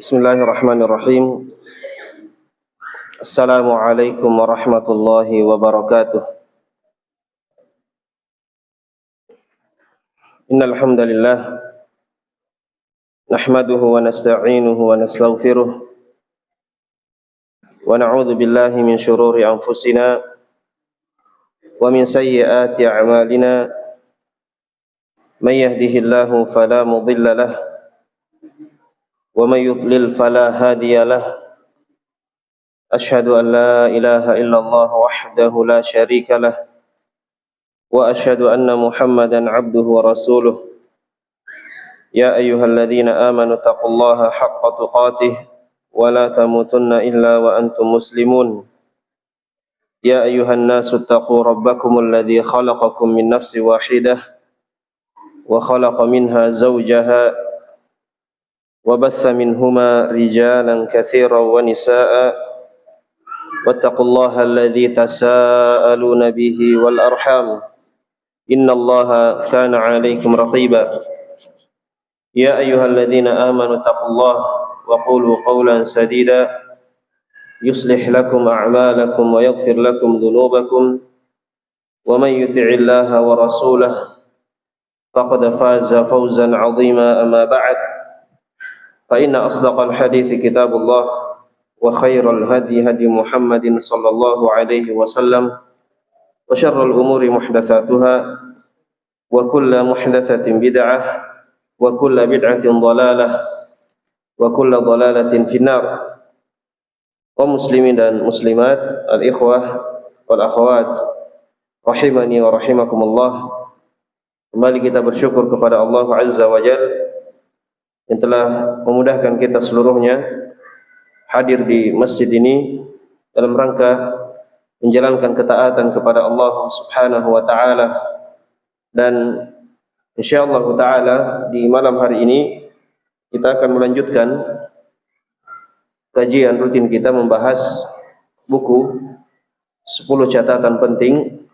Bismillahirrahmanirrahim. Assalamualaikum warahmatullahi wabarakatuh. Innal hamdalillah nahmaduhu wa nasta'inuhu wa nastaghfiruh wa na'udzu billahi min shururi anfusina wa min sayyiati a'malina. May yahdihillahu fala mudilla lahu wa may yudlil fala hadiya lahu. Ashhadu an la ilaha illallah wahdahu la syarika lah wa ashhadu anna Muhammadan abduhu wa rasuluh. Ya ayyuhalladzina amanu taqullaha haqqa tuqatih wa la tamutunna illa wa antum muslimun. Ya ayyuhan nasu taqu rabbakumul ladzi khalaqakum min nafsin wahidah wa khalaqa minha zawjaha wa batha minhuma rijalan katsiran wa nisaa'a. Wattaqullaha alladzi tasaaluna bihi wal arham innallaha kana 'alaikum raqiba. Ya ayyuhalladzina amanu taqullaha wa qulu qawlan sadida yuslih lakum a'malakum wa yaghfir lakum dhunubakum wa may yuti'illaha wa rasulahu faqad faza fawzan 'azima. Amma ba'd, fa inna asdaqal hadithi kitabullah wa khairal hadi hadi Muhammadin sallallahu alaihi wasallam wa syarrul umuri muhdatsatuha wa kullu muhdatsatin bid'ah wa kullu bid'atin dhalalah wa kullu dhalalatin finnar. Kaum muslimin dan muslimat, al-ikhwah wal akhwat rahimani wa rahimakumullah. Kembali kita bersyukur kepada Allah Azza wa Jalla yang telah memudahkan kita seluruhnya hadir di masjid ini dalam rangka menjalankan ketaatan kepada Allah Subhanahu wa taala. Dan insyaallah taala di malam hari ini kita akan melanjutkan kajian rutin kita membahas buku 10 catatan penting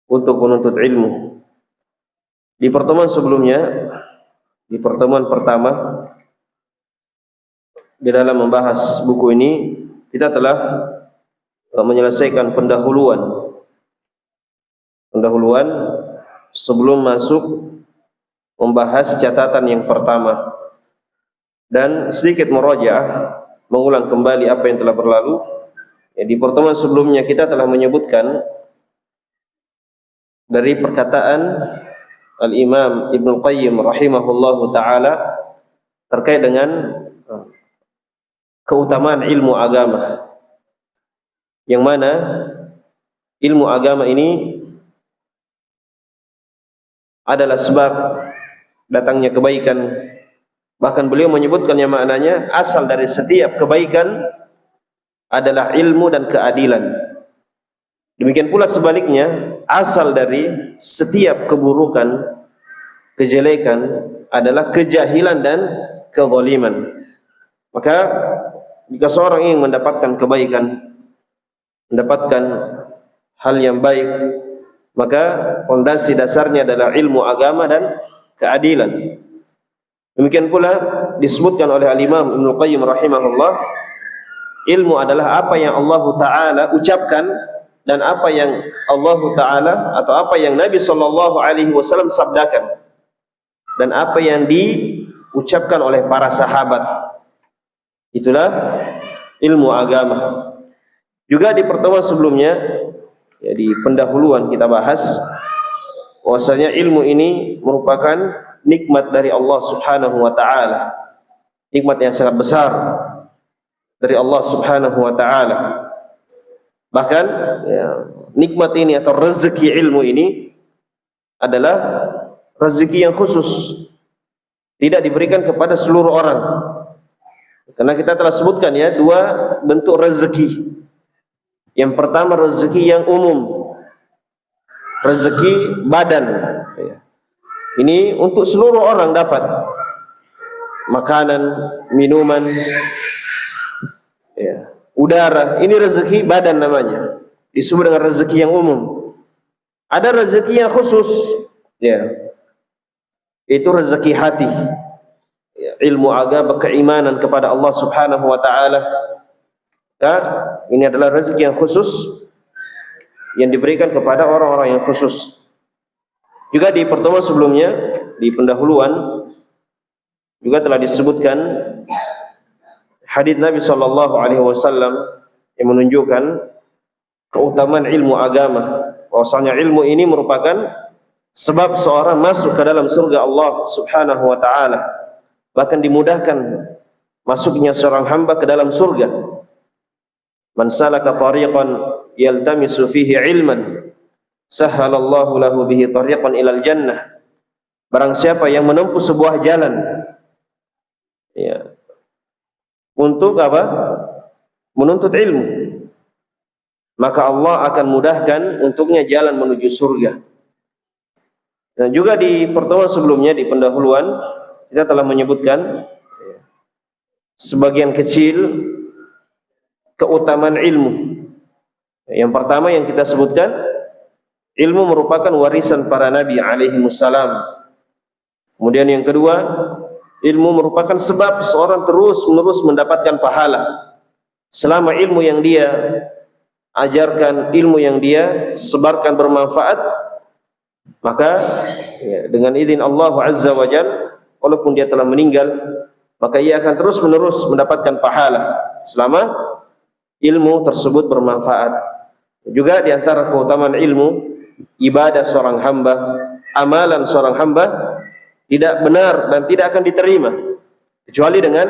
untuk menuntut ilmu. Di pertemuan sebelumnya, di pertemuan pertama di dalam membahas buku ini, kita telah menyelesaikan pendahuluan sebelum masuk membahas catatan yang pertama, dan sedikit murajaah, mengulang kembali apa yang telah berlalu. Di pertemuan sebelumnya kita telah menyebutkan dari perkataan Al-Imam Ibnu Qayyim rahimahullahu ta'ala terkait dengan keutamaan ilmu agama, yang mana ilmu agama ini adalah sebab datangnya kebaikan. Bahkan beliau menyebutkan yang maknanya asal dari setiap kebaikan adalah ilmu dan keadilan. Demikian pula sebaliknya, asal dari setiap keburukan, kejelekan adalah kejahilan dan kezaliman. Maka jika seorang ingin mendapatkan kebaikan, mendapatkan hal yang baik, maka fondasi dasarnya adalah ilmu agama dan keadilan. Demikian pula disebutkan oleh Al-Imam Ibnu Qayyim rahimahullah, ilmu adalah apa yang Allah Ta'ala ucapkan dan apa yang Allah Ta'ala atau apa yang Nabi SAW sabdakan dan apa yang diucapkan oleh para sahabat. Itulah ilmu agama. Juga di pertemuan sebelumnya, ya, di pendahuluan kita bahas bahwasanya ilmu ini merupakan nikmat dari Allah Subhanahu wa Ta'ala, nikmat yang sangat besar dari Allah Subhanahu wa Ta'ala. Bahkan ya, nikmat ini atau rezeki ilmu ini adalah rezeki yang khusus, tidak diberikan kepada seluruh orang. Karena kita telah sebutkan ya, dua bentuk rezeki. Yang pertama rezeki yang umum, rezeki badan. Ini untuk seluruh orang dapat makanan, minuman, ya, udara. Ini rezeki badan namanya, disebut dengan rezeki yang umum. Ada rezeki yang khusus, ya, itu rezeki hati, ya, ilmu agama, keimanan kepada Allah Subhanahu wa Ta'ala. Ya, ini adalah rezeki yang khusus yang diberikan kepada orang-orang yang khusus. Juga di pertemuan sebelumnya, di pendahuluan, juga telah disebutkan hadits Nabi SAW yang menunjukkan keutamaan ilmu agama. Bahwasanya ilmu ini merupakan sebab seorang masuk ke dalam surga Allah Subhanahu wa Ta'ala. Bahkan dimudahkan masuknya seorang hamba ke dalam surga. Man salaka tariqan yaltamisu fihi ilman sahhalallahu lahu bihi tariqan ilal jannah. Barang siapa yang menempuh sebuah jalan, ya, untuk apa? Menuntut ilmu, maka Allah akan mudahkan untuknya jalan menuju surga. Dan juga di pertemuan sebelumnya, di pendahuluan, kita telah menyebutkan sebagian kecil keutamaan ilmu. Yang pertama yang kita sebutkan, ilmu merupakan warisan para nabi alaihimussalam. Kemudian yang kedua, ilmu merupakan sebab seorang terus-menerus mendapatkan pahala. Selama ilmu yang dia ajarkan, ilmu yang dia sebarkan bermanfaat, maka ya, dengan izin Allah Azza wa Jalla, walaupun dia telah meninggal, maka ia akan terus-menerus mendapatkan pahala selama ilmu tersebut bermanfaat. Juga di antara keutamaan ilmu, ibadah seorang hamba, amalan seorang hamba tidak benar dan tidak akan diterima kecuali dengan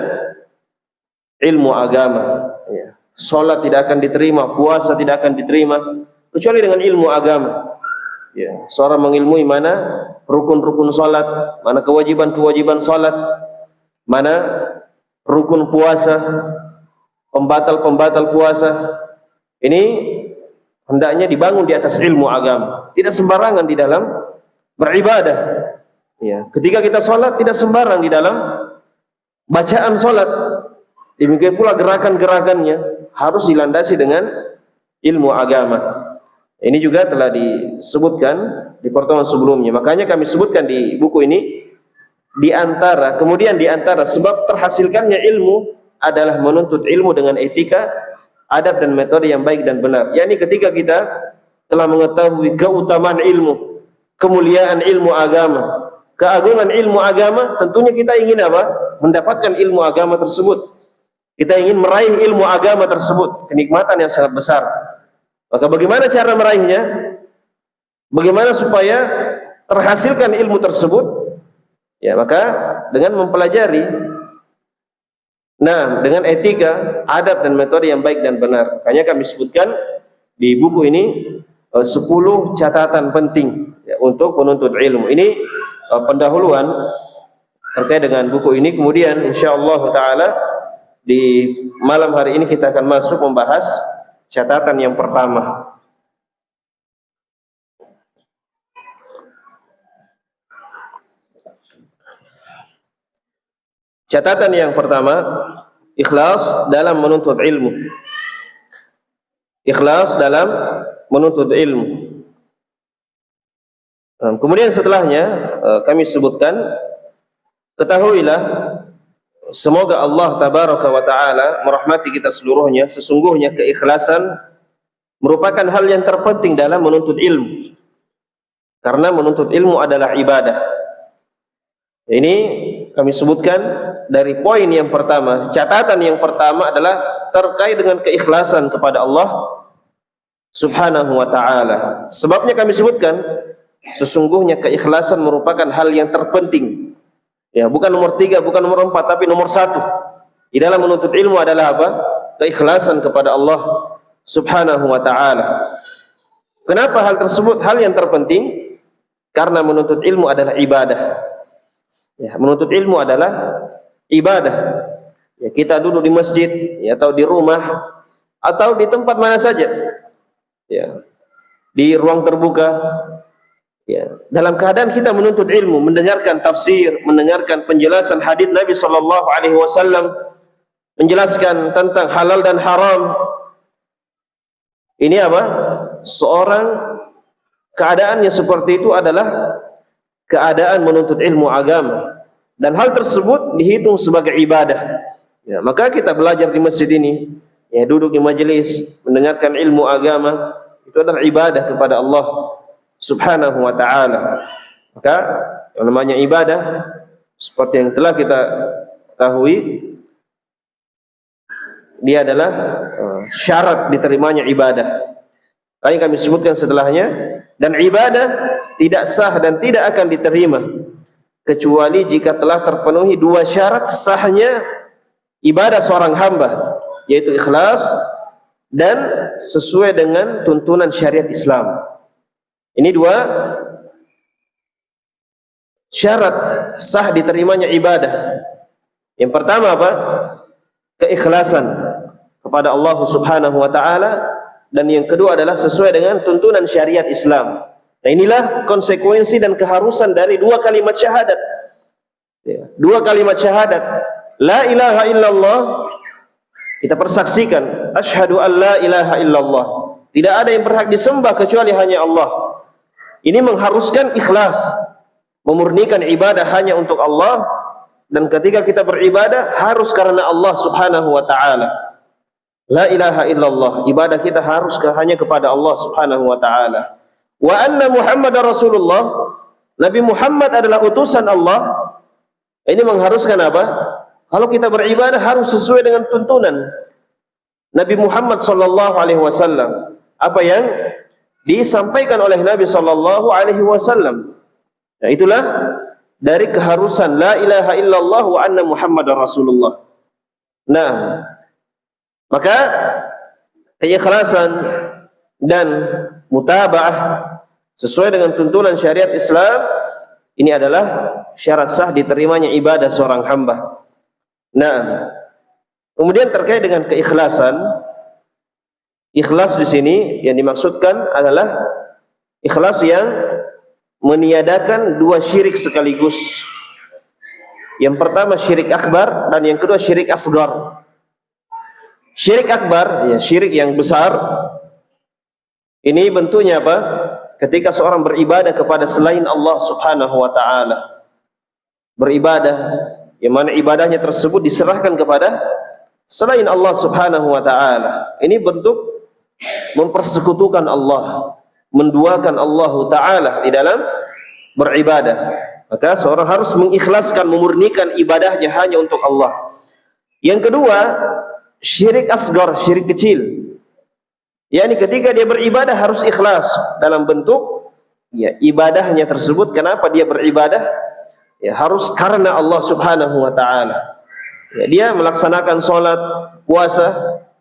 ilmu agama. Ya. Salat tidak akan diterima, puasa tidak akan diterima kecuali dengan ilmu agama. Ya. Seorang mengilmui mana rukun-rukun salat, mana kewajiban-kewajiban salat, mana rukun puasa, pembatal-pembatal puasa, ini hendaknya dibangun di atas ilmu agama. Tidak sembarangan di dalam beribadah. Ya. Ketika kita sholat, tidak sembarang di dalam bacaan sholat. Demikian pula gerakan-gerakannya harus dilandasi dengan ilmu agama. Ini juga telah disebutkan di pertemuan sebelumnya. Makanya kami sebutkan di buku ini, di antara sebab terhasilkannya ilmu adalah menuntut ilmu dengan etika, adab dan metode yang baik dan benar. Yani ketika kita telah mengetahui keutamaan ilmu, kemuliaan ilmu agama, keagungan ilmu agama, tentunya kita ingin apa? Mendapatkan ilmu agama tersebut. Kita ingin meraih ilmu agama tersebut, kenikmatan yang sangat besar. Maka bagaimana cara meraihnya? Bagaimana supaya terhasilkan ilmu tersebut? Ya, maka dengan mempelajari Nah, dengan etika, adab dan metode yang baik dan benar. Makanya kami sebutkan di buku ini 10 catatan penting ya, untuk penuntut ilmu. Ini pendahuluan terkait dengan buku ini. Kemudian insyaallah taala di malam hari ini kita akan masuk membahas catatan yang pertama. Catatan yang pertama, ikhlas dalam menuntut ilmu. Ikhlas dalam menuntut ilmu. Kemudian setelahnya kami sebutkan, ketahuilah semoga Allah tabaraka wa taala merahmati kita seluruhnya. Sesungguhnya keikhlasan merupakan hal yang terpenting dalam menuntut ilmu. Karena menuntut ilmu adalah ibadah. Ini kami sebutkan dari poin yang pertama, catatan yang pertama adalah terkait dengan keikhlasan kepada Allah Subhanahu wa taala. Sebabnya kami sebutkan sesungguhnya keikhlasan merupakan hal yang terpenting. Ya, bukan nomor 3, bukan nomor 4, tapi nomor 1. Di dalam menuntut ilmu adalah apa? Keikhlasan kepada Allah Subhanahu wa taala. Kenapa hal tersebut hal yang terpenting? Karena menuntut ilmu adalah ibadah. Ya, menuntut ilmu adalah ibadah. Ya, kita duduk di masjid, ya, atau di rumah, atau di tempat mana saja, ya, di ruang terbuka, ya, dalam keadaan kita menuntut ilmu, mendengarkan tafsir, mendengarkan penjelasan hadis Nabi Shallallahu Alaihi Wasallam, menjelaskan tentang halal dan haram. Ini apa? Seorang keadaannya seperti itu adalah keadaan menuntut ilmu agama, dan hal tersebut dihitung sebagai ibadah. Ya, maka kita belajar di masjid ini, ya, duduk di majelis mendengarkan ilmu agama, itu adalah ibadah kepada Allah Subhanahu wa taala. Maka yang namanya ibadah seperti yang telah kita ketahui, dia adalah syarat diterimanya ibadah. Yang kami sebutkan setelahnya, dan ibadah tidak sah dan tidak akan diterima kecuali jika telah terpenuhi 2 syarat sahnya ibadah seorang hamba, yaitu ikhlas dan sesuai dengan tuntunan syariat Islam. Ini 2 syarat sah diterimanya ibadah. Yang pertama apa? Keikhlasan kepada Allah Subhanahu wa taala, dan yang kedua adalah sesuai dengan tuntunan syariat Islam. Nah, inilah konsekuensi dan keharusan dari 2 kalimat syahadat. Ya, 2 kalimat syahadat. La ilaha illallah, kita persaksikan asyhadu an la ilaha illallah, tidak ada yang berhak disembah kecuali hanya Allah. Ini mengharuskan ikhlas, memurnikan ibadah hanya untuk Allah, dan ketika kita beribadah harus karena Allah Subhanahu wa taala. La ilaha illallah, ibadah kita harus hanya kepada Allah Subhanahu wa taala. Wa anna Muhammadar Rasulullah, Nabi Muhammad adalah utusan Allah. Ini mengharuskan apa? Kalau kita beribadah harus sesuai dengan tuntunan Nabi Muhammad sallallahu alaihi wasallam, apa yang disampaikan oleh Nabi sallallahu alaihi wasallam. Nah, itulah dari keharusan la ilaha illallah wa anna Muhammadar Rasulullah. Nah, maka keikhlasan dan mutaba'ah sesuai dengan tuntunan syariat Islam ini adalah syarat sah diterimanya ibadah seorang hamba. Nah, kemudian terkait dengan keikhlasan, ikhlas di sini yang dimaksudkan adalah ikhlas yang meniadakan 2 syirik sekaligus. Yang pertama syirik akbar, dan yang kedua syirik asgar. Syirik akbar, ya, syirik yang besar. Ini bentuknya apa? Ketika seorang beribadah kepada selain Allah Subhanahu wa taala. Beribadah yang mana ibadahnya tersebut diserahkan kepada selain Allah Subhanahu wa taala. Ini bentuk mempersekutukan Allah, menduakan Allah taala di dalam beribadah. Maka seorang harus mengikhlaskan, memurnikan ibadahnya hanya untuk Allah. Yang kedua, syirik asgar, syirik kecil. yakni ketika dia beribadah harus ikhlas dalam bentuk ya ibadahnya tersebut. Kenapa dia beribadah? Ya harus karena Allah Subhanahu wa taala. Ya, dia melaksanakan sholat, puasa.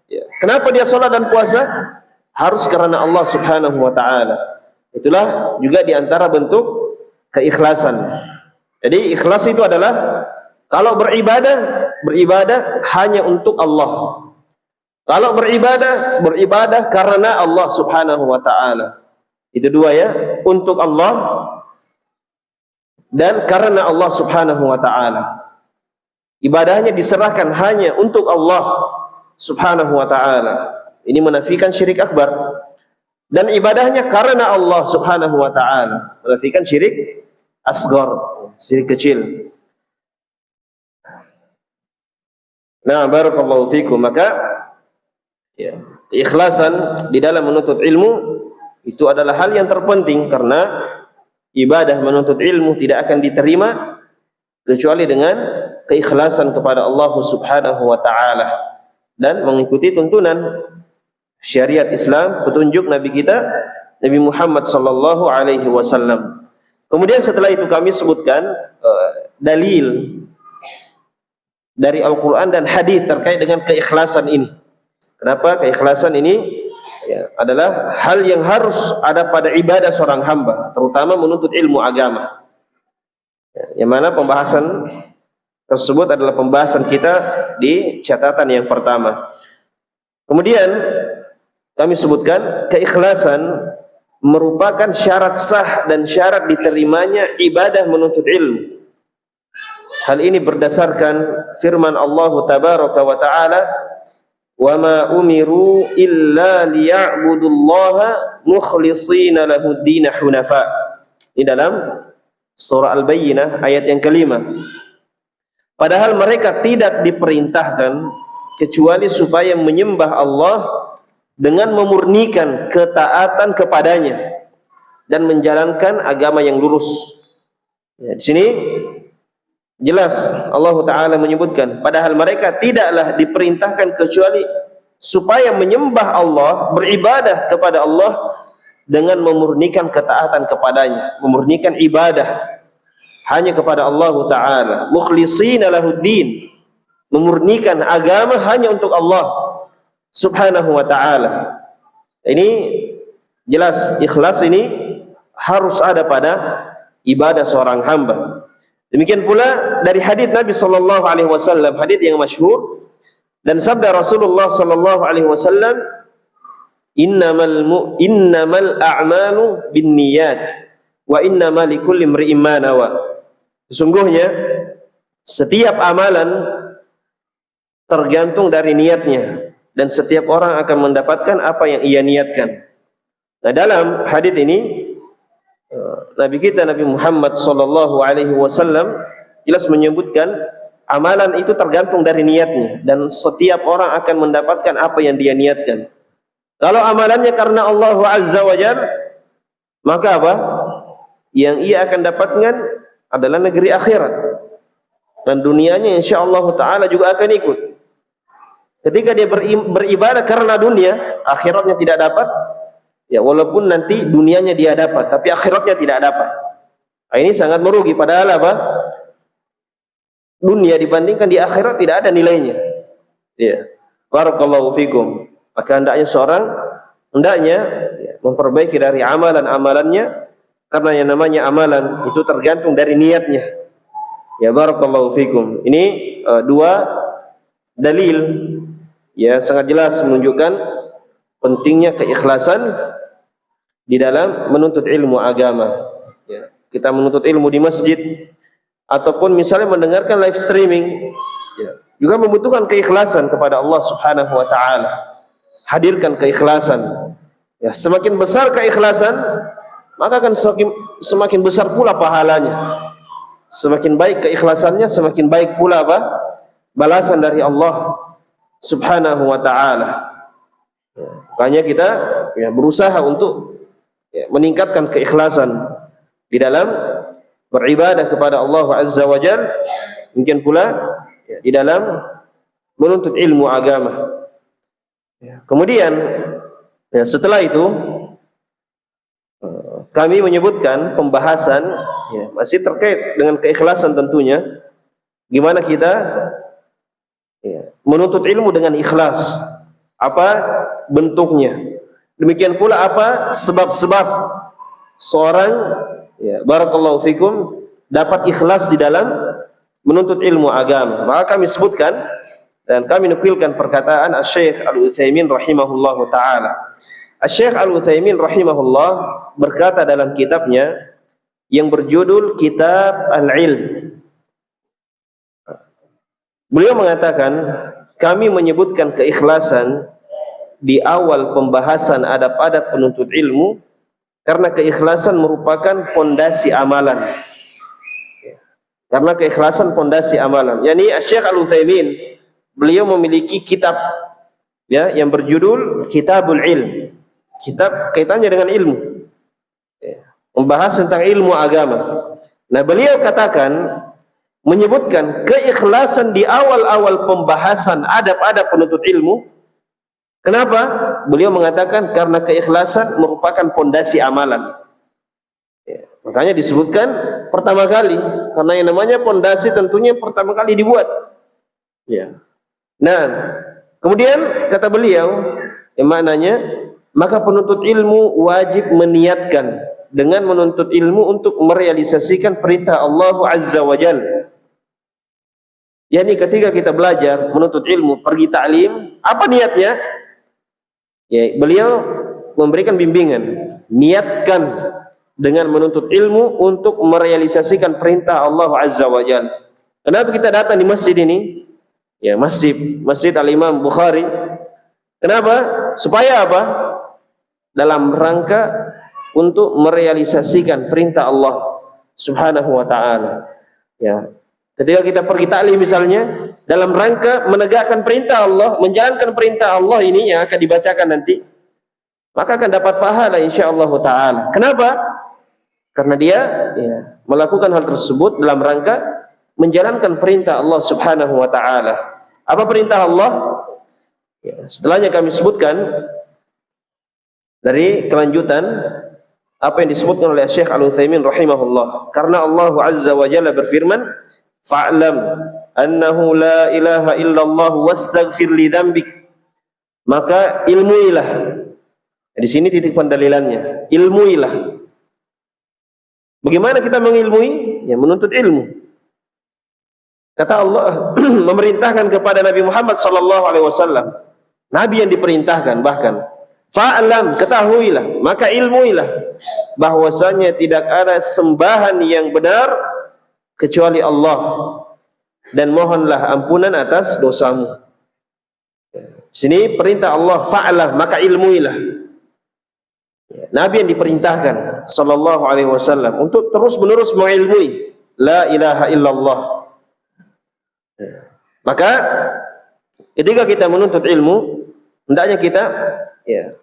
Ya. Kenapa dia sholat dan puasa? Harus karena Allah Subhanahu wa ta'ala. Itulah juga diantara bentuk keikhlasan. Jadi ikhlas itu adalah kalau beribadah hanya untuk Allah. Kalau beribadah karena Allah Subhanahu wa ta'ala. Itu dua ya, untuk Allah dan karena Allah Subhanahu wa ta'ala. Ibadahnya diserahkan hanya untuk Allah Subhanahu wa ta'ala. Ini menafikan syirik akbar. Dan ibadahnya karena Allah Subhanahu wa ta'ala, menafikan syirik asghar, syirik kecil. Nah, barakallahu fikum. Maka ya, ikhlasan di dalam menuntut ilmu itu adalah hal yang terpenting, karena ibadah menuntut ilmu tidak akan diterima kecuali dengan keikhlasan kepada Allah Subhanahu wa ta'ala dan mengikuti tuntunan syariat Islam, petunjuk Nabi kita Nabi Muhammad sallallahu alaihi wasallam. Kemudian setelah itu kami sebutkan dalil dari Al-Quran dan hadis terkait dengan keikhlasan ini. Kenapa keikhlasan ini ya, adalah hal yang harus ada pada ibadah seorang hamba, terutama menuntut ilmu agama. Ya, yang mana pembahasan tersebut adalah pembahasan kita di catatan yang pertama. Kemudian kami sebutkan keikhlasan merupakan syarat sah dan syarat diterimanya ibadah menuntut ilmu. Hal ini berdasarkan firman Allah Tabaraka wa Ta'ala, "Wa ma umiru illa liya'budullaha mukhlishina lahud-din hunafa." Di dalam surah Al-Bayyinah ayat yang kelima. Padahal mereka tidak diperintahkan kecuali supaya menyembah Allah dengan memurnikan ketaatan kepadanya dan menjalankan agama yang lurus. Ya, di sini jelas Allah Ta'ala menyebutkan, padahal mereka tidaklah diperintahkan kecuali supaya menyembah Allah, beribadah kepada Allah dengan memurnikan ketaatan kepadanya, memurnikan ibadah hanya kepada Allah Ta'ala, mukhlishina lahuddin, memurnikan agama hanya untuk Allah Subhanahu wa ta'ala. Ini jelas ikhlas ini harus ada pada ibadah seorang hamba. Demikian pula dari hadis Nabi sallallahu alaihi wasallam, hadis yang masyhur, dan sabda Rasulullah sallallahu alaihi wasallam, innamal a'malu binniyat wa innamal likulli imri'in ma nawa. Sesungguhnya setiap amalan tergantung dari niatnya, dan setiap orang akan mendapatkan apa yang ia niatkan. Nah, dalam hadis ini Nabi kita Nabi Muhammad sallallahu alaihi wasallam jelas menyebutkan amalan itu tergantung dari niatnya, dan setiap orang akan mendapatkan apa yang dia niatkan. Kalau amalannya karena Allah Azza wa Jalla, maka apa? Yang ia akan dapatkan adalah negeri akhirat, dan dunianya insyaallah taala juga akan ikut. Ketika dia beribadah karena dunia, akhiratnya tidak dapat. Ya, walaupun nanti dunianya dia dapat, tapi akhiratnya tidak dapat. Nah, ini sangat merugi. Padahal apa? Dunia dibandingkan di akhirat tidak ada nilainya. Ya. Barakallahu fikum. Maka hendaknya seorang memperbaiki dari amalan-amalannya, karena yang namanya amalan itu tergantung dari niatnya. Ya, barakallahu fikum. Ini dua dalil ya sangat jelas menunjukkan pentingnya keikhlasan di dalam menuntut ilmu agama. Ya, kita menuntut ilmu di masjid ataupun misalnya mendengarkan live streaming, ya, juga membutuhkan keikhlasan kepada Allah Subhanahu wa ta'ala. Hadirkan keikhlasan. Ya, semakin besar keikhlasan, maka akan semakin besar pula pahalanya. Semakin baik keikhlasannya, semakin baik pula apa? Balasan dari Allah Subhanahu wa ta'ala. Ya, makanya kita berusaha untuk meningkatkan keikhlasan di dalam beribadah kepada Allah Azza wa Jalla, mungkin pula di dalam menuntut ilmu agama. Kemudian setelah itu kami menyebutkan pembahasan masih terkait dengan keikhlasan tentunya, gimana kita Ya. Menuntut ilmu dengan ikhlas. Apa bentuknya? Demikian pula apa sebab-sebab seorang, ya, barakallahu fikum, dapat ikhlas di dalam menuntut ilmu agama. Maka kami sebutkan dan kami nukilkan perkataan Asy-Syaikh Al-Utsaimin rahimahullahu taala. Asy-Syaikh Al-Utsaimin rahimahullah berkata dalam kitabnya yang berjudul Kitab Al-Ilm. Beliau mengatakan, kami menyebutkan keikhlasan di awal pembahasan adab-adab penuntut ilmu karena keikhlasan merupakan fondasi amalan. Karena keikhlasan fondasi amalan. Yani Syekh Al-Utsaimin beliau memiliki kitab, ya, yang berjudul Kitabul Ilm. Kitab kaitannya dengan ilmu. Membahas tentang ilmu agama. Nah, beliau katakan menyebutkan keikhlasan di awal-awal pembahasan adab-adab penuntut ilmu. Kenapa? Beliau mengatakan karena keikhlasan merupakan fondasi amalan. Ya, makanya disebutkan pertama kali, karena yang namanya fondasi tentunya pertama kali dibuat. Ya. Nah, kemudian kata beliau, yang maknanya, maka penuntut ilmu wajib meniatkan dengan menuntut ilmu untuk merealisasikan perintah Allah Azza wa Jalla. Yani ketika kita belajar menuntut ilmu, pergi ta'lim, apa niatnya? Ya, beliau memberikan bimbingan, niatkan dengan menuntut ilmu untuk merealisasikan perintah Allah Azza wa Jalla. Kenapa kita datang di masjid ini? Ya, Masjid Al-Imam Bukhari. Kenapa? Supaya apa? Dalam rangka untuk merealisasikan perintah Allah Subhanahu wa taala. Ya. Ketika kita pergi taklim misalnya, dalam rangka menegakkan perintah Allah, menjalankan perintah Allah ini yang akan dibacakan nanti, maka akan dapat pahala insyaallah taala. Kenapa? Karena dia, ya, melakukan hal tersebut dalam rangka menjalankan perintah Allah Subhanahu wa taala. Apa perintah Allah? Ya, setelahnya kami sebutkan dari kelanjutan apa yang disebutkan oleh Syekh Al-Utsaimin rahimahullah. Karena Allah Azza wa Jalla berfirman, fa'lam annahu la ilaha illallah wastaghfir li dzambik. Maka ilmuilah. Di sini titik pendalilannya. Ilmuilah. Bagaimana kita mengilmui? Ya, menuntut ilmu. Kata Allah memerintahkan kepada Nabi Muhammad sallallahu alaihi wasallam. Nabi yang diperintahkan bahkan. Fa'lam, ketahuilah, maka ilmuilah bahwasanya tidak ada sembahan yang benar kecuali Allah, dan mohonlah ampunan atas dosamu. Sini perintah Allah, fa'lam, maka ilmuilah. Nabi yang diperintahkan sallallahu alaihi wasallam untuk terus-menerus mengilmui la ilaha illallah. Maka ketika kita menuntut ilmu, hendaknya kita, ya,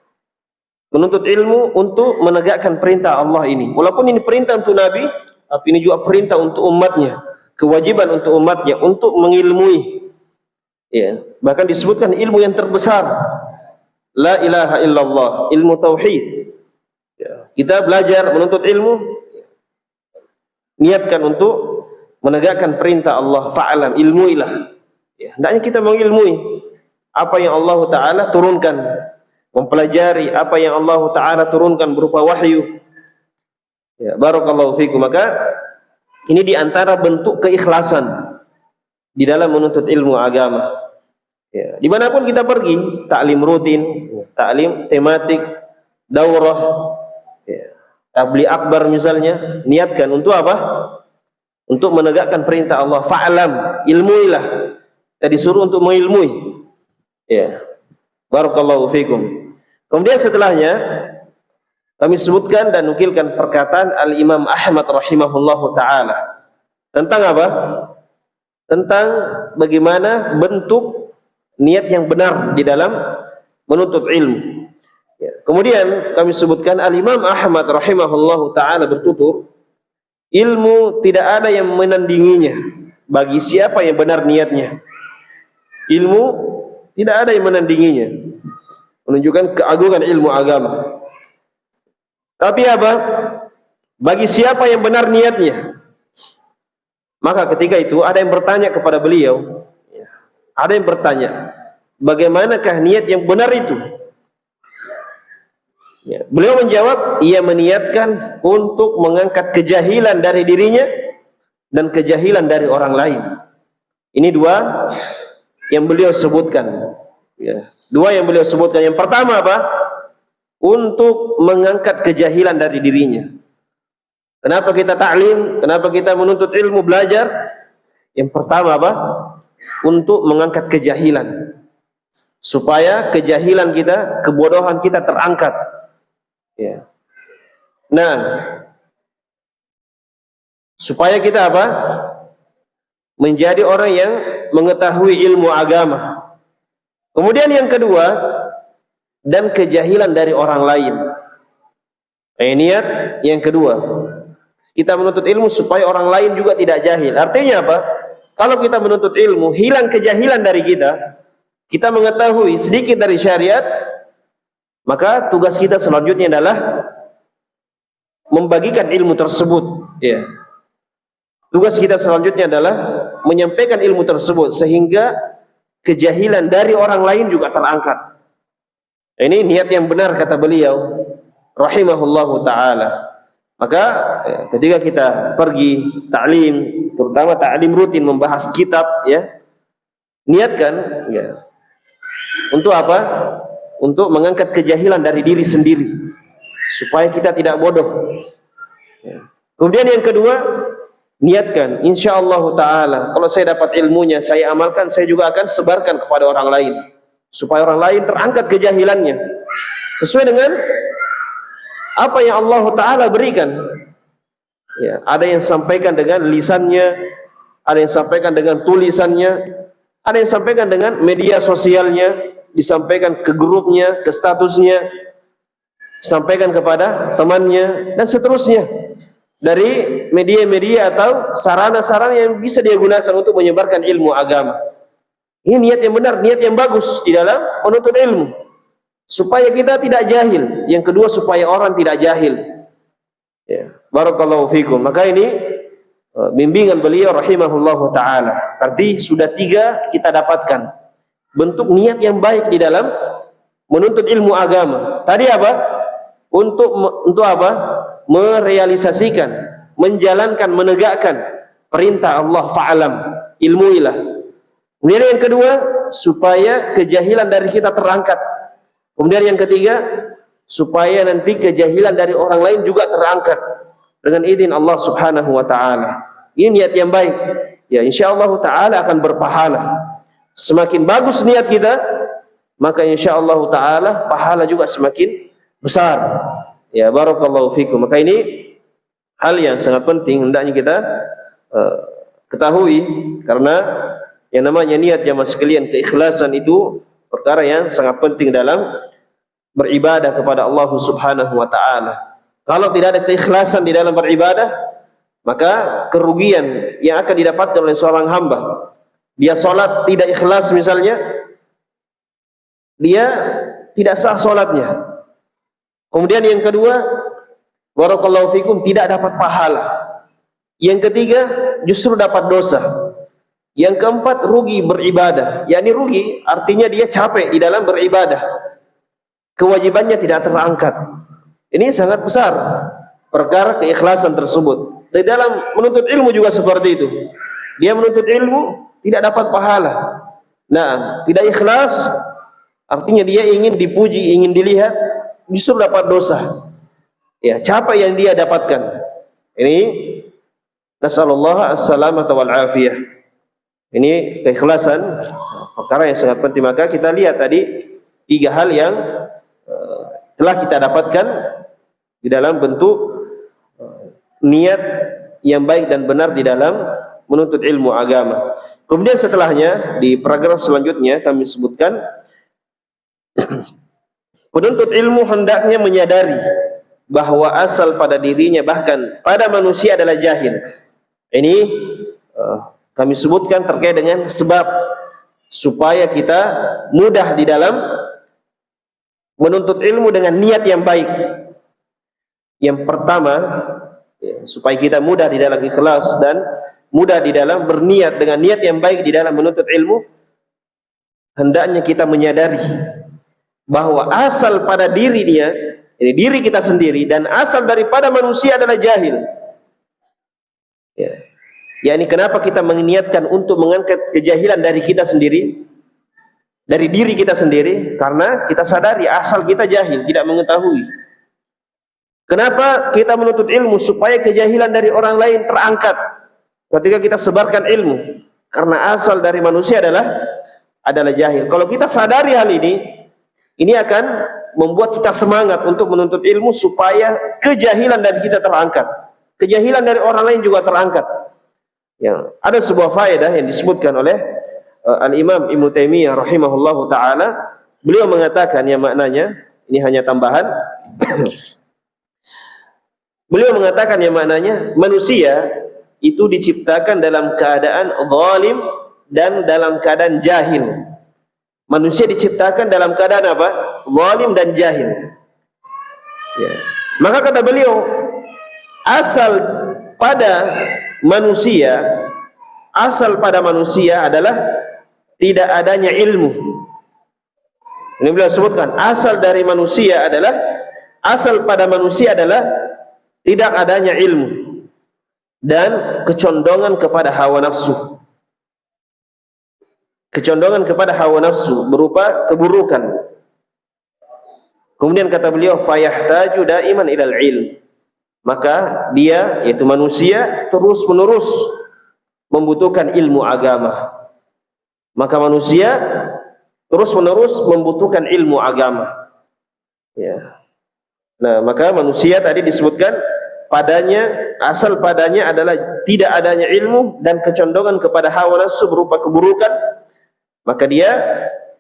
menuntut ilmu untuk menegakkan perintah Allah ini. Walaupun ini perintah untuk Nabi, tapi ini juga perintah untuk umatnya, kewajiban untuk umatnya untuk mengilmui. Ya, bahkan disebutkan ilmu yang terbesar, la ilaha illallah, ilmu tauhid. Ya, kita belajar menuntut ilmu, niatkan untuk menegakkan perintah Allah, fa'alam, ilmuilah. Ya, hendaknya kita mengilmui apa yang Allah Ta'ala turunkan, mempelajari apa yang Allah Ta'ala turunkan berupa wahyu. Ya, barakallahu fikum. Maka ini diantara bentuk keikhlasan di dalam menuntut ilmu agama. Ya, dimanapun kita pergi, taklim rutin, taklim tematik, daurah, ya, tabligh akbar misalnya, niatkan untuk apa? Untuk menegakkan perintah Allah. Fa'lam, ilmuilah. Kita disuruh untuk mengilmui. Ya, barakallahu fikum. Kemudian setelahnya kami sebutkan dan nukilkan perkataan Al-Imam Ahmad rahimahullahu ta'ala tentang apa? Tentang bagaimana bentuk niat yang benar di dalam menuntut ilmu. Ya. Kemudian kami sebutkan Al-Imam Ahmad rahimahullahu ta'ala bertutur, ilmu tidak ada yang menandinginya bagi siapa yang benar niatnya. Ilmu tidak ada yang menandinginya, menunjukkan keagungan ilmu agama. Tapi apa? Bagi siapa yang benar niatnya. Maka ketika itu ada yang bertanya kepada beliau, Ada yang bertanya, bagaimanakah niat yang benar itu? Ya. Beliau menjawab, ia meniatkan untuk mengangkat kejahilan dari dirinya dan kejahilan dari orang lain. Ini dua yang beliau sebutkan. Ya. Dua yang beliau sebutkan. Yang pertama apa? Untuk mengangkat kejahilan dari dirinya. Kenapa kita ta'lim? Kenapa kita menuntut ilmu, belajar? Yang pertama apa? Untuk mengangkat kejahilan, supaya kejahilan kita, kebodohan kita terangkat. Ya. Nah, supaya kita apa? Menjadi orang yang mengetahui ilmu agama. Kemudian yang kedua, dan kejahilan dari orang lain. Niat yang kedua, kita menuntut ilmu supaya orang lain juga tidak jahil. Artinya apa? Kalau kita menuntut ilmu, hilang kejahilan dari kita, kita mengetahui sedikit dari syariat, maka tugas kita selanjutnya adalah membagikan ilmu tersebut. Ya. Tugas kita selanjutnya adalah menyampaikan ilmu tersebut sehingga kejahilan dari orang lain juga terangkat. Ini niat yang benar, kata beliau rahimahullahu ta'ala. Maka ketika kita pergi ta'lim, terutama ta'lim rutin membahas kitab, ya, niatkan ya, untuk apa? Untuk mengangkat kejahilan dari diri sendiri supaya kita tidak bodoh. Ya. Kemudian yang kedua, niatkan insyaallah ta'ala, kalau saya dapat ilmunya, saya amalkan, saya juga akan sebarkan kepada orang lain supaya orang lain terangkat kejahilannya sesuai dengan apa yang Allah Ta'ala berikan. Ya, ada yang sampaikan dengan lisannya, ada yang sampaikan dengan tulisannya, ada yang sampaikan dengan media sosialnya, disampaikan ke grupnya, ke statusnya, sampaikan kepada temannya, dan seterusnya. Dari media-media atau sarana-sarana yang bisa dia gunakan untuk menyebarkan ilmu agama. Ini niat yang benar, niat yang bagus di dalam menuntut ilmu. Supaya kita tidak jahil. Yang kedua, supaya orang tidak jahil. Ya. Barakallahu fikum. Maka ini bimbingan beliau rahimahullahu ta'ala. Berarti sudah 3 kita dapatkan bentuk niat yang baik di dalam menuntut ilmu agama. Tadi apa? Untuk apa? Merealisasikan, menjalankan, menegakkan perintah Allah, fa'alam, ilmuilah. Kemudian yang kedua, supaya kejahilan dari kita terangkat. Kemudian yang ketiga, supaya nanti kejahilan dari orang lain juga terangkat dengan izin Allah Subhanahu wa ta'ala. Ini niat yang baik. Ya, insyaallah ta'ala akan berpahala. Semakin bagus niat kita, maka insyaallah ta'ala pahala juga semakin besar. Ya, barakallahu fikum. Maka ini hal yang sangat penting hendaknya kita ketahui, karena yang namanya niat jamaah sekalian, keikhlasan itu perkara yang sangat penting dalam beribadah kepada Allah Subhanahu wa ta'ala. Kalau tidak ada keikhlasan di dalam beribadah, maka kerugian yang akan didapatkan oleh seorang hamba. Dia sholat tidak ikhlas misalnya, dia tidak sah sholatnya. Kemudian yang kedua, barakallahu fikum, tidak dapat pahala. Yang ketiga, justru dapat dosa. Yang keempat, rugi beribadah. yakni rugi artinya dia capek di dalam beribadah, kewajibannya tidak terangkat. Ini sangat besar perkara keikhlasan tersebut. Di dalam menuntut ilmu juga seperti itu. Dia menuntut ilmu tidak dapat pahala. Nah, tidak ikhlas artinya dia ingin dipuji, ingin dilihat, justru dapat dosa. Ya, capek yang dia dapatkan. Ini nasallallahu as-salamata wal afiyah. Ini keikhlasan, perkara yang sangat penting. Maka kita lihat tadi 3 hal yang telah kita dapatkan di dalam bentuk niat yang baik dan benar di dalam menuntut ilmu agama. Kemudian setelahnya di paragraf selanjutnya kami sebutkan penuntut ilmu hendaknya menyadari bahwa asal pada dirinya bahkan pada manusia adalah jahil. Ini kami sebutkan terkait dengan sebab supaya kita mudah di dalam menuntut ilmu dengan niat yang baik. Yang pertama, ya, supaya kita mudah di dalam ikhlas dan mudah di dalam berniat dengan niat yang baik di dalam menuntut ilmu, hendaknya kita menyadari bahwa asal pada diri dia, ini diri kita sendiri, dan asal daripada manusia adalah jahil. Ya. Yani kenapa kita meniatkan untuk mengangkat kejahilan dari kita sendiri, dari diri kita sendiri? Karena kita sadari asal kita jahil, tidak mengetahui. Kenapa kita menuntut ilmu? Supaya kejahilan dari orang lain terangkat ketika kita sebarkan ilmu. Karena asal dari manusia adalah jahil. Kalau kita sadari hal ini akan membuat kita semangat untuk menuntut ilmu supaya kejahilan dari kita terangkat. Kejahilan dari orang lain juga terangkat. Ya, ada sebuah faedah yang disebutkan oleh Al-Imam Ibnu Taimiyah rahimahullahu taala. Beliau mengatakan yang maknanya, ini hanya tambahan. Beliau mengatakan yang maknanya, manusia itu diciptakan dalam keadaan zalim dan dalam keadaan jahil. Manusia diciptakan dalam keadaan apa? Zalim dan jahil. Ya. Maka kata beliau, asal pada manusia adalah tidak adanya ilmu. Ini beliau sebutkan, asal pada manusia adalah tidak adanya ilmu dan kecondongan kepada hawa nafsu. Kecondongan kepada hawa nafsu berupa keburukan. Kemudian kata beliau, fayahtaju daiman ilal ilm. Maka dia, yaitu manusia, terus-menerus membutuhkan ilmu agama. Maka manusia terus-menerus membutuhkan ilmu agama. Ya. Nah, maka manusia tadi disebutkan asal padanya adalah tidak adanya ilmu dan kecondongan kepada hawa nafsu berupa keburukan. Maka dia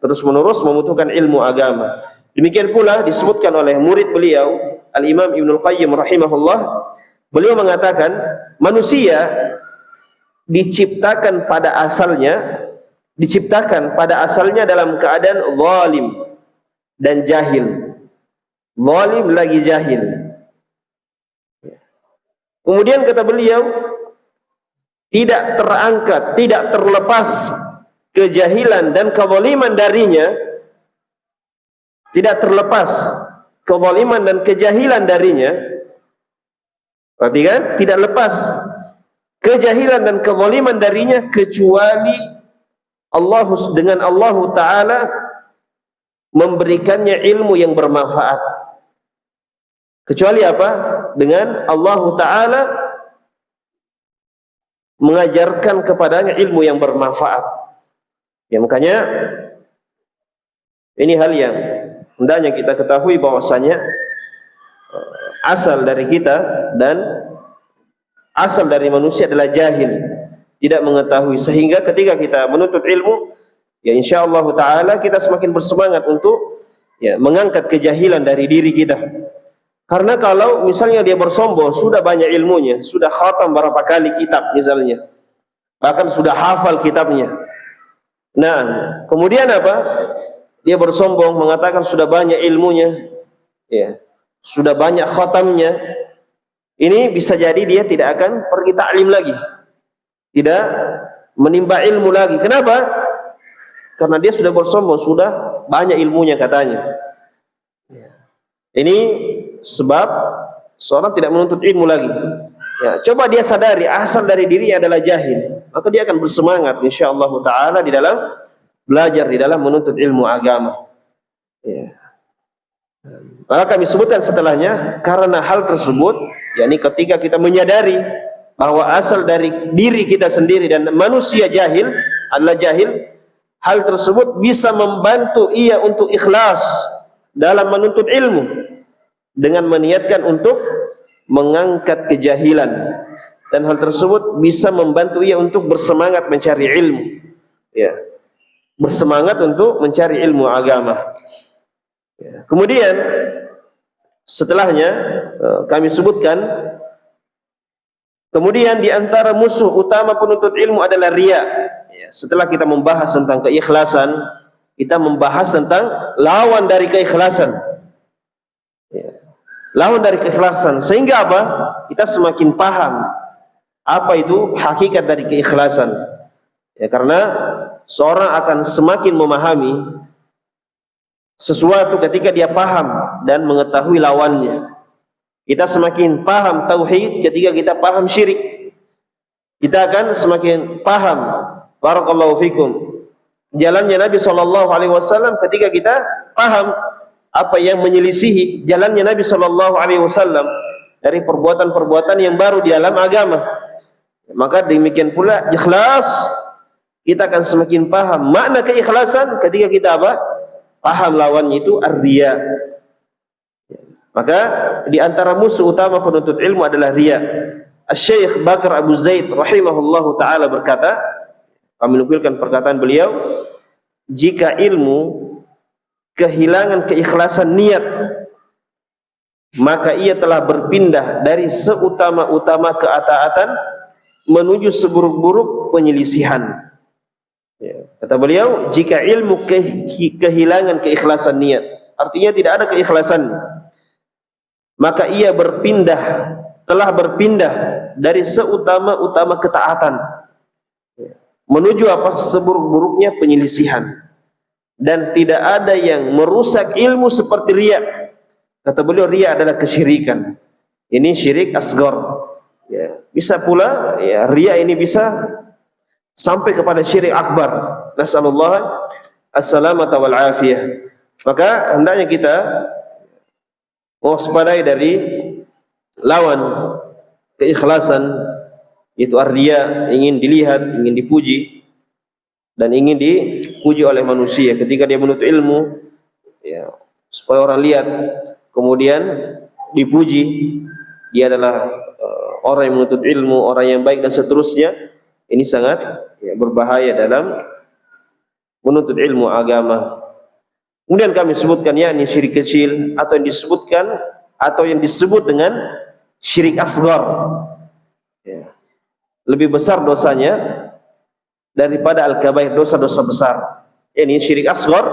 terus-menerus membutuhkan ilmu agama. Demikian pula disebutkan oleh murid beliau, Al-Imam Ibnul Qayyim rahimahullah. Beliau mengatakan, manusia diciptakan pada asalnya dalam keadaan zalim dan jahil. Zalim lagi jahil. Kemudian kata beliau, tidak terangkat, tidak terlepas kejahilan dan kezaliman darinya, tidak terlepas kezaliman dan kejahilan darinya. Perhatikan, tidak lepas kejahilan dan kezaliman darinya kecuali Allah Ta'ala memberikannya ilmu yang bermanfaat. Kecuali apa? Dengan Allah Ta'ala mengajarkan kepadanya ilmu yang bermanfaat. Ya, makanya ini hal yang hendaknya kita ketahui bahwasanya asal dari kita dan asal dari manusia adalah jahil, tidak mengetahui. Sehingga ketika kita menuntut ilmu, ya insyaallah taala kita semakin bersemangat untuk mengangkat kejahilan dari diri kita. Karena kalau misalnya dia bersombong, sudah banyak ilmunya, sudah khatam berapa kali kitab misalnya, bahkan sudah hafal kitabnya. Nah, kemudian apa? Dia bersombong mengatakan sudah banyak ilmunya, ya, sudah banyak khatamnya. Ini bisa jadi dia tidak akan pergi taklim lagi, tidak menimba ilmu lagi. Kenapa? Karena dia sudah bersombong, sudah banyak ilmunya katanya. Ini sebab seorang tidak menuntut ilmu lagi. Ya, coba dia sadari asal dari diri adalah jahil, maka dia akan bersemangat insyaallah taala di dalam belajar, di dalam menuntut ilmu agama. Ya. Maka kami sebutkan setelahnya, karena hal tersebut, yakni ketika kita menyadari bahwa asal dari diri kita sendiri dan manusia jahil adalah jahil, hal tersebut bisa membantu ia untuk ikhlas dalam menuntut ilmu dengan meniatkan untuk mengangkat kejahilan, dan hal tersebut bisa membantu ia untuk bersemangat mencari ilmu, ya, bersemangat untuk mencari ilmu agama. Ya. Kemudian setelahnya kami sebutkan, kemudian di antara musuh utama penuntut ilmu adalah riya. Ya, setelah kita membahas tentang keikhlasan, kita membahas tentang lawan dari keikhlasan. Ya. Lawan dari keikhlasan, sehingga apa? Kita semakin paham apa itu hakikat dari keikhlasan. Ya, karena seorang akan semakin memahami sesuatu ketika dia paham dan mengetahui lawannya. Kita semakin paham tauhid ketika kita paham syirik. Kita akan semakin paham, barakallahu fikum, jalannya Nabi SAW ketika kita paham apa yang menyelisihi jalannya Nabi SAW dari perbuatan-perbuatan yang baru di dalam agama. Maka demikian pula ikhlas, kita akan semakin paham makna keikhlasan ketika kita apa? Paham lawannya itu ar-riya. Maka di antara musuh utama penuntut ilmu adalah riya. Asy-Syaikh Bakar Abu Zaid rahimahullahu taala berkata, kami nukilkan perkataan beliau, jika ilmu kehilangan keikhlasan niat, maka ia telah berpindah dari seutama-utama keataatan menuju seburuk-buruk penyelisihan. Ya. Kata beliau, jika ilmu kehilangan keikhlasan niat, artinya tidak ada keikhlasan, maka ia telah berpindah dari seutama-utama ketaatan menuju apa? Seburuk-buruknya penyelisihan. Dan tidak ada yang merusak ilmu seperti riya. Kata beliau, riya adalah kesyirikan. Ini syirik asghar. Ya. Bisa pula ya, riya ini bisa sampai kepada syirik akbar. Nasallallahu as-salamata wal afiyah. Maka hendaknya kita waspadai dari lawan keikhlasan, yaitu ar-riya, ingin dilihat, ingin dipuji dan ingin dipuji oleh manusia. Ketika dia menuntut ilmu, ya, supaya orang lihat, kemudian dipuji, dia adalah orang yang menuntut ilmu, orang yang baik dan seterusnya. Ini sangat ya, berbahaya dalam menuntut ilmu agama. Kemudian kami sebutkan yakni syirik kecil atau yang disebut dengan syirik asghar. Ya. Lebih besar dosanya daripada al-kabair, dosa-dosa besar. Ini syirik asghar,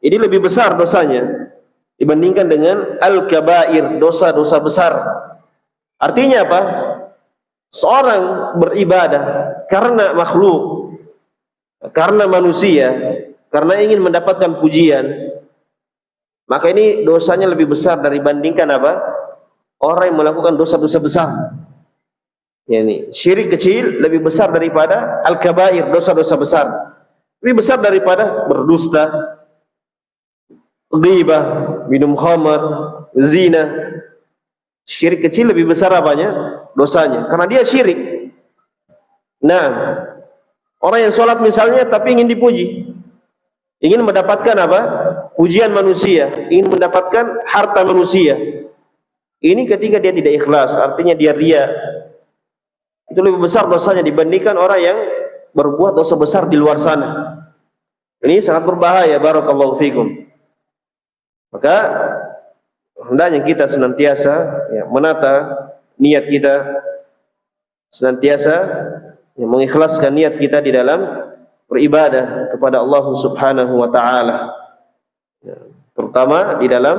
ini lebih besar dosanya dibandingkan dengan al-kabair, dosa-dosa besar. Artinya apa? Seorang beribadah karena makhluk, karena manusia, karena ingin mendapatkan pujian, maka ini dosanya lebih besar dibandingkan apa? Orang yang melakukan dosa-dosa besar. Yani syirik kecil lebih besar daripada al-kabair, dosa-dosa besar. Lebih besar daripada berdusta, ghibah, minum khamar, zina. Syirik kecil lebih besar apanya? Dosanya, karena dia syirik. Nah, orang yang sholat misalnya tapi ingin dipuji, ingin mendapatkan apa? Pujian manusia, ingin mendapatkan harta manusia. Ini ketika dia tidak ikhlas, artinya dia riya. Itu lebih besar dosanya dibandingkan orang yang berbuat dosa besar di luar sana. Ini sangat berbahaya, barakallahu fikum. Maka hendaknya kita senantiasa ya, menata niat kita, senantiasa ya, mengikhlaskan niat kita di dalam beribadah kepada Allah Subhanahu wa taala. Ya, terutama di dalam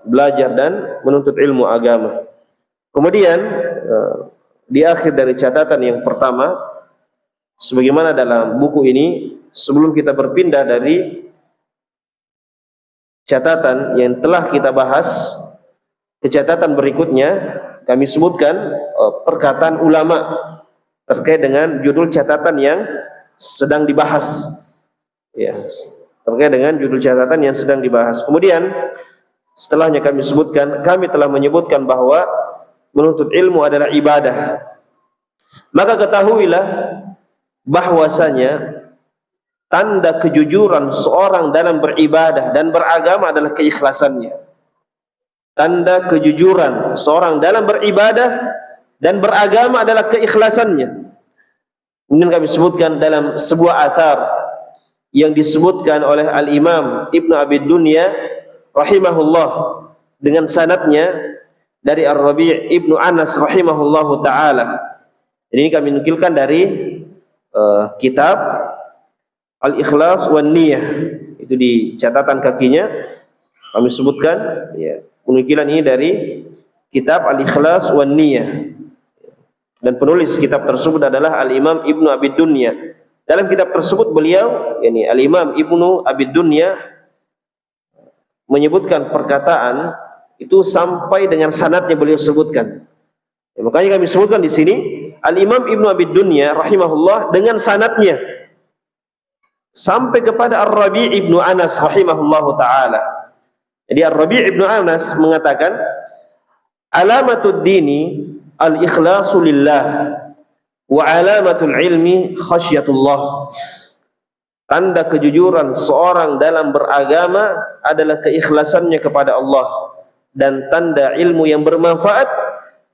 belajar dan menuntut ilmu agama. Kemudian di akhir dari catatan yang pertama, sebagaimana dalam buku ini, sebelum kita berpindah dari catatan yang telah kita bahas ke catatan berikutnya, kami sebutkan perkataan ulama terkait dengan judul catatan yang sedang dibahas. Ya, terkait dengan judul catatan yang sedang dibahas. Kemudian setelahnya kami telah menyebutkan bahwa menuntut ilmu adalah ibadah. Maka ketahuilah bahwasanya tanda kejujuran seorang dalam beribadah dan beragama adalah keikhlasannya. Tanda kejujuran seorang dalam beribadah dan beragama adalah keikhlasannya. Kemudian kami sebutkan dalam sebuah athar yang disebutkan oleh Al-Imam Ibnu Abi Dunya rahimahullah dengan sanadnya dari Ar-Rabi' Ibnu Anas rahimahullahu taala. Ini kami nukilkan dari kitab Al-Ikhlas wan Niyah. Itu di catatan kakinya kami sebutkan ya, penukilan ini dari kitab Al-Ikhlas wan Niyah. Dan penulis kitab tersebut adalah Al-Imam Ibnu Abi Dunya Dalam kitab tersebut beliau, yakni Al-Imam Ibnu Abi Dunya, menyebutkan perkataan itu sampai dengan sanadnya beliau sebutkan. Ya, makanya kami sebutkan di sini Al-Imam Ibnu Abi Dunya rahimahullah dengan sanadnya sampai kepada Ar-Rabi' Ibnu Anas rahimahullahu taala. Jadi Ar-Rabi' Ibnu Anas mengatakan, alamatud dini al-ikhlasu lillah wa alamatul ilmi khasyatullah. Tanda kejujuran seorang dalam beragama adalah keikhlasannya kepada Allah, dan tanda ilmu yang bermanfaat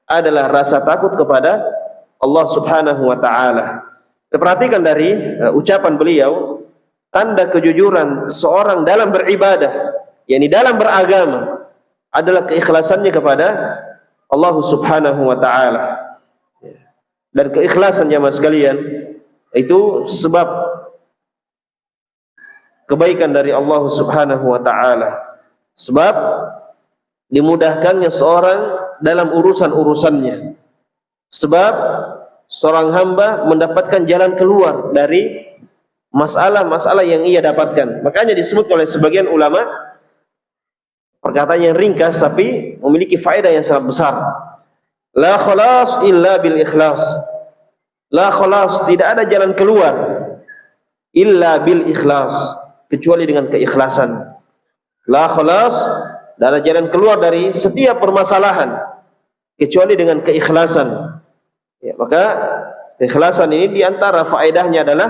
adalah rasa takut kepada Allah Subhanahu wa taala. Perhatikan dari ucapan beliau, tanda kejujuran seorang dalam beribadah, yakni dalam beragama, adalah keikhlasannya kepada Allah Subhanahu wa taala. Dan keikhlasan jamaah sekalian itu sebab kebaikan dari Allah Subhanahu wa taala. Sebab dimudahkannya seorang dalam urusan-urusannya. Sebab seorang hamba mendapatkan jalan keluar dari masalah-masalah yang ia dapatkan. Makanya disebut oleh sebagian ulama, perkataan yang ringkas tapi memiliki faedah yang sangat besar. La khalas illa bil ikhlas. La khalas, tidak ada jalan keluar illa bil ikhlas, kecuali dengan keikhlasan. La khalas, tidak ada jalan keluar dari setiap permasalahan kecuali dengan keikhlasan. Ya, maka keikhlasan ini diantara faedahnya adalah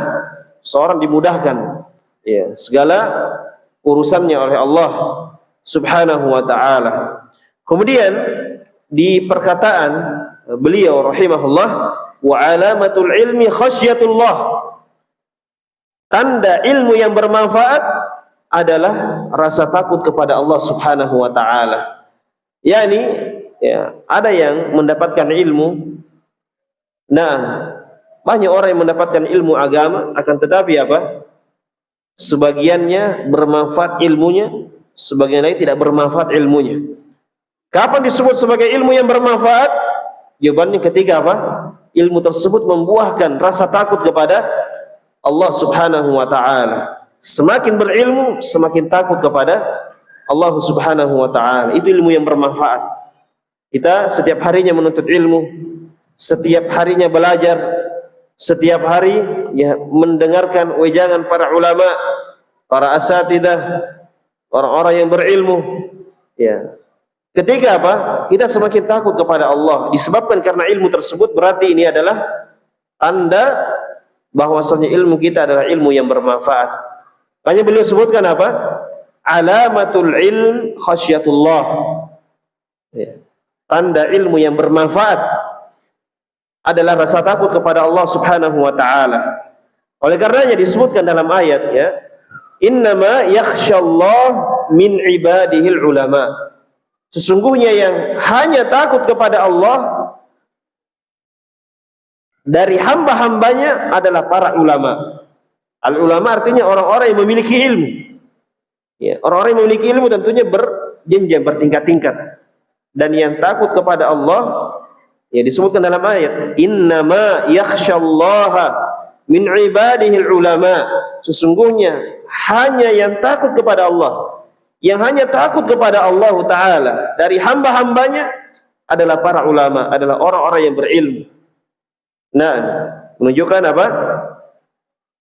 seorang dimudahkan, ya, segala urusannya oleh Allah Subhanahu wa ta'ala. Kemudian di perkataan beliau rahimahullah, wa alamatul ilmi khasyatullah, tanda ilmu yang bermanfaat adalah rasa takut kepada Allah Subhanahu wa ta'ala. Yani, ya, ada yang mendapatkan ilmu, nah, banyak orang yang mendapatkan ilmu agama, akan tetapi apa? Sebagiannya bermanfaat ilmunya, sebagian lain tidak bermanfaat ilmunya. Kapan disebut sebagai ilmu yang bermanfaat? Jawabannya ketika apa? Ilmu tersebut membuahkan rasa takut kepada Allah Subhanahu wa ta'ala. Semakin berilmu, semakin takut kepada Allah Subhanahu wa ta'ala. Itu ilmu yang bermanfaat. Kita setiap harinya menuntut ilmu, setiap harinya belajar, setiap hari ya mendengarkan wejangan para ulama, para asatidzah, orang-orang yang berilmu. Ya. Ketika apa? Kita semakin takut kepada Allah, disebabkan karena ilmu tersebut, berarti ini adalah tanda bahwasanya ilmu kita adalah ilmu yang bermanfaat. Hanya beliau sebutkan apa? Alamatul ilm khasyatullah. Ya. Tanda ilmu yang bermanfaat adalah rasa takut kepada Allah Subhanahu wa ta'ala. Oleh karenanya disebutkan dalam ayat, ya, innama yakhsyallah min ibadihil ulama. Sesungguhnya yang hanya takut kepada Allah dari hamba-hambanya adalah para ulama. Al-ulama artinya orang-orang yang memiliki ilmu. Ya, orang-orang yang memiliki ilmu tentunya berjenjang, bertingkat-tingkat. Dan yang takut kepada Allah, ya, disebutkan dalam ayat, innama yakhsyallaha min ibadihil ulama. Sesungguhnya hanya yang takut kepada Allah, yang hanya takut kepada Allah Ta'ala dari hamba-hambanya adalah para ulama, adalah orang-orang yang berilmu. Nah, menunjukkan apa?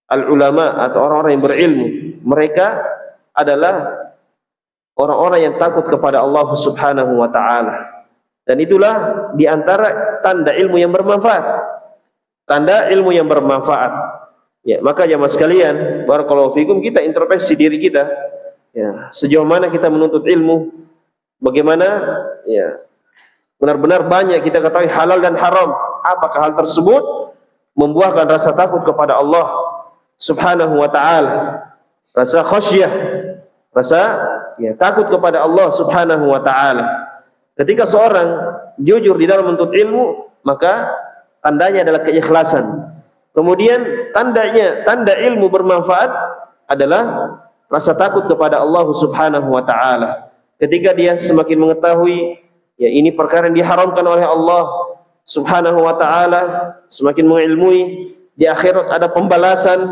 Al-ulama atau orang-orang yang berilmu, mereka adalah orang-orang yang takut kepada Allah Subhanahu wa ta'ala. Dan itulah diantara tanda ilmu yang bermanfaat. Tanda ilmu yang bermanfaat. Ya, maka jamaah sekalian, barakallahu fikum, kita introspeksi diri kita. Ya, sejauh mana kita menuntut ilmu, bagaimana ya benar-benar banyak kita ketahui halal dan haram. Apakah hal tersebut membuahkan rasa takut kepada Allah Subhanahu wa ta'ala, rasa khasyah, rasa ya takut kepada Allah Subhanahu wa ta'ala. Ketika seorang jujur di dalam menuntut ilmu, maka tandanya adalah keikhlasan. Kemudian tanda ilmu bermanfaat adalah rasa takut kepada Allah Subhanahu wa ta'ala. Ketika dia semakin mengetahui ya ini perkara yang diharamkan oleh Allah Subhanahu wa ta'ala, semakin mengilmui di akhirat ada pembalasan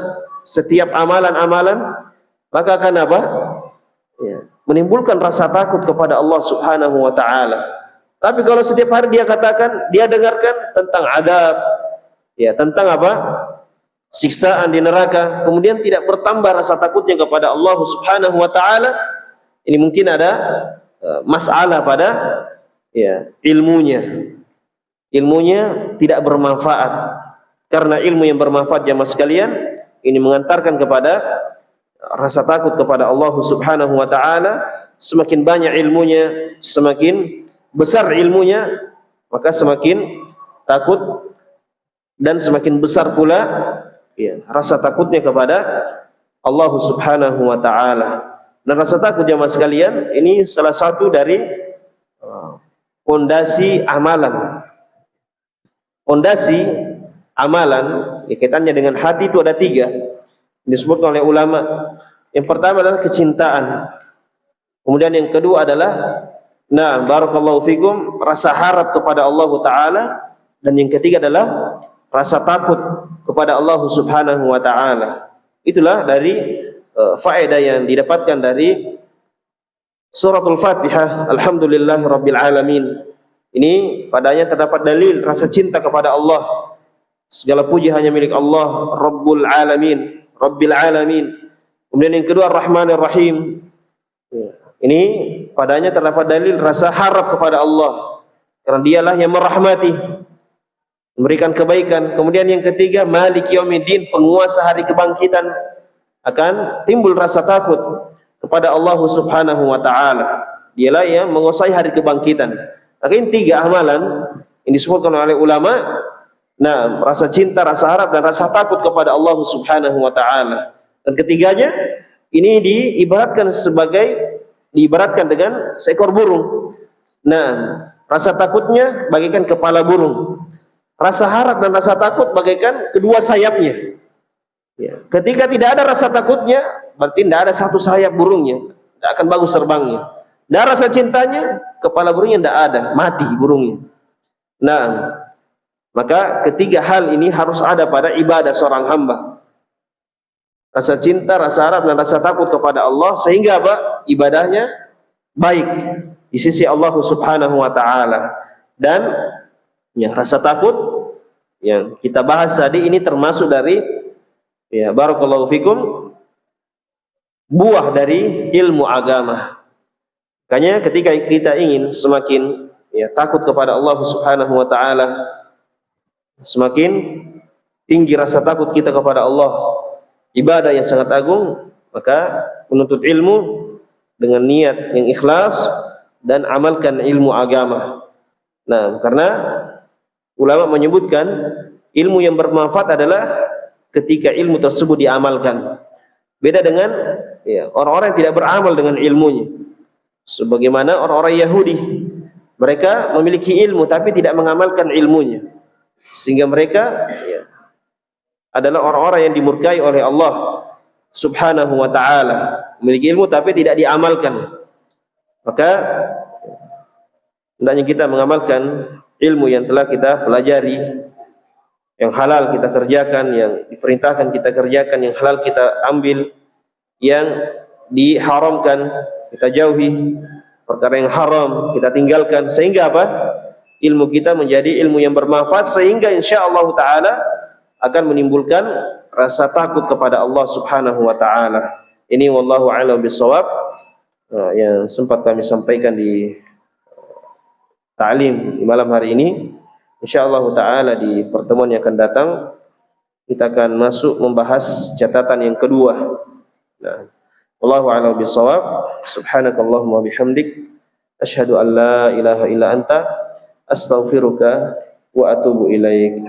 setiap amalan-amalan, maka akan apa? Ya, menimbulkan rasa takut kepada Allah Subhanahu wa taala. Tapi kalau setiap hari dia katakan, dia dengarkan tentang adab, ya, tentang apa? Siksaan di neraka, kemudian tidak bertambah rasa takutnya kepada Allah Subhanahu wa taala, ini mungkin ada masalah pada ya ilmunya. Ilmunya tidak bermanfaat. Karena ilmu yang bermanfaat jamaah sekalian, ini mengantarkan kepada rasa takut kepada Allah Subhanahu wa taala. Semakin banyak ilmunya, semakin besar ilmunya, maka semakin takut dan semakin besar pula ya, rasa takutnya kepada Allah Subhanahu wa taala. Dan rasa takut jamaah sekalian ini salah satu dari pondasi amalan. Pondasi amalan ya, kaitannya dengan hati itu ada 3 disebutkan oleh ulama. Yang pertama adalah kecintaan. Kemudian yang kedua adalah barakallahu fikum, rasa harap kepada Allah taala, dan yang ketiga adalah rasa takut kepada Allah Subhanahu wa taala. Itulah dari faedah yang didapatkan dari suratul Fatihah, alhamdulillahirabbil alamin. Ini padanya terdapat dalil rasa cinta kepada Allah. Segala puji hanya milik Allah, Rabbul alamin, Rabbil alamin. Kemudian yang kedua Ar-Rahmanir Rahim. Ini padanya terdapat dalil rasa harap kepada Allah, karena dialah yang merahmati, memberikan kebaikan. Kemudian yang ketiga Malik Yaumiddin, penguasa hari kebangkitan, akan timbul rasa takut kepada Allah Subhanahu wa taala. Dialah yang menguasai hari kebangkitan. Maka ini 3 amalan yang disebutkan oleh ulama. Rasa cinta, rasa harap, dan rasa takut kepada Allah Subhanahu wa taala. Dan ketiganya ini diibaratkan dengan seekor burung. Rasa takutnya bagaikan kepala burung. Rasa harap dan rasa takut bagaikan kedua sayapnya. Ya. Ketika tidak ada rasa takutnya, berarti tidak ada satu sayap burungnya, tidak akan bagus terbangnya. Dan rasa cintanya, kepala burungnya tidak ada, mati burungnya. Maka ketiga hal ini harus ada pada ibadah seorang hamba. Rasa cinta, rasa harap, dan rasa takut kepada Allah, sehingga apa? Ibadahnya baik di sisi Allah Subhanahu wa taala. Dan ya, rasa takut yang kita bahas tadi ini termasuk dari ya barakallahu fikum buah dari ilmu agama. Makanya ketika kita ingin semakin ya takut kepada Allah Subhanahu wa taala, semakin tinggi rasa takut kita kepada Allah, ibadah yang sangat agung, maka menuntut ilmu dengan niat yang ikhlas dan amalkan ilmu agama. Karena ulama menyebutkan ilmu yang bermanfaat adalah ketika ilmu tersebut diamalkan. Beda dengan ya, orang-orang yang tidak beramal dengan ilmunya. Sebagaimana orang-orang Yahudi, mereka memiliki ilmu tapi tidak mengamalkan ilmunya, sehingga mereka ya, adalah orang-orang yang dimurkai oleh Allah Subhanahu wa ta'ala. Memiliki ilmu tapi tidak diamalkan. Maka hendaknya kita mengamalkan ilmu yang telah kita pelajari. Yang halal kita kerjakan, yang diperintahkan kita kerjakan, yang halal kita ambil, yang diharamkan kita jauhi, perkara yang haram kita tinggalkan, sehingga apa? Ilmu kita menjadi ilmu yang bermanfaat, sehingga insyaallah ta'ala akan menimbulkan rasa takut kepada Allah Subhanahu wa ta'ala. Ini wallahu a'lam bishawab yang sempat kami sampaikan di ta'lim di malam hari ini. InsyaAllah ta'ala di pertemuan yang akan datang kita akan masuk membahas catatan yang kedua. Wallahu a'lam bishawab. Subhanakallahumma bihamdik asyhadu an la ilaha illa anta astaghfiruka wa atubu ilaik.